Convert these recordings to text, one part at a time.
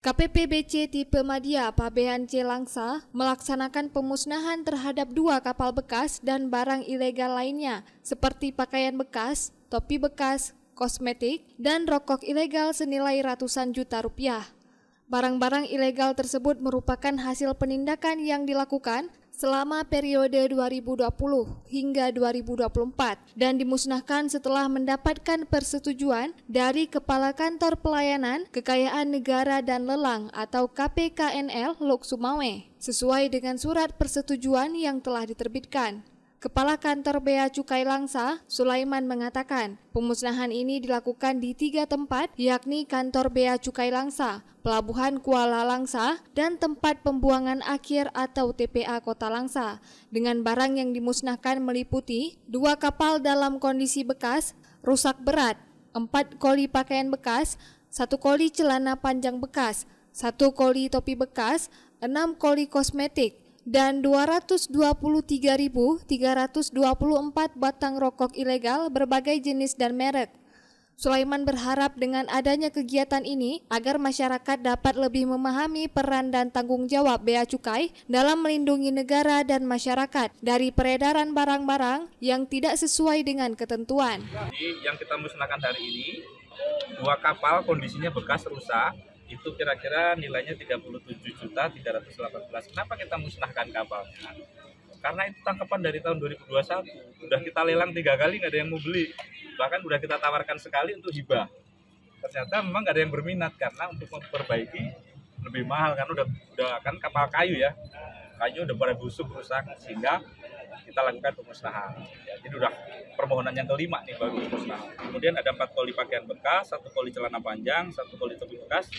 KPPBC Tipe Madya Pabean C Langsa melaksanakan pemusnahan terhadap 2 kapal bekas dan barang ilegal lainnya seperti pakaian bekas, topi bekas, kosmetik, dan rokok ilegal senilai ratusan juta rupiah. Barang-barang ilegal tersebut merupakan hasil penindakan yang dilakukan selama periode 2020 hingga 2024 dan dimusnahkan setelah mendapatkan persetujuan dari Kepala Kantor Pelayanan Kekayaan Negara dan Lelang atau KPKNL Lok Sumawe sesuai dengan surat persetujuan yang telah diterbitkan. Kepala Kantor Bea Cukai Langsa, Sulaiman mengatakan, pemusnahan ini dilakukan di 3 tempat, yakni Kantor Bea Cukai Langsa, Pelabuhan Kuala Langsa, dan tempat pembuangan akhir atau TPA Kota Langsa. Dengan barang yang dimusnahkan meliputi 2 kapal dalam kondisi bekas, rusak berat, 4 koli pakaian bekas, 1 koli celana panjang bekas, 1 koli topi bekas, 6 koli kosmetik, dan 223.324 batang rokok ilegal berbagai jenis dan merek. Sulaiman berharap dengan adanya kegiatan ini agar masyarakat dapat lebih memahami peran dan tanggung jawab Bea Cukai dalam melindungi negara dan masyarakat dari peredaran barang-barang yang tidak sesuai dengan ketentuan. Jadi yang kita musnahkan hari ini 2 kapal kondisinya bekas rusak. Itu kira-kira nilainya 37.318. Kenapa kita musnahkan kapalnya? Karena itu tangkapan dari tahun 2021. Udah kita lelang 3 kali, nggak ada yang mau beli. Bahkan udah kita tawarkan sekali untuk hibah. Ternyata memang nggak ada yang berminat karena untuk memperbaiki lebih mahal karena udah kan kapal kayu ya. Kayu udah pada busuk rusak sehingga kita lakukan pemusnahan. Ya, jadi udah permohonan yang kelima nih baru pemusnahan. Kemudian ada 4 koli pakaian bekas, 1 koli celana panjang, 1 koli topi bekas,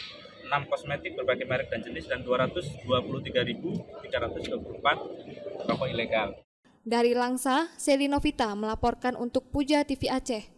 6 kosmetik berbagai merek dan jenis, dan 223.324 rokok ilegal. Dari Langsa, Seli Novita melaporkan untuk Puja TV Aceh.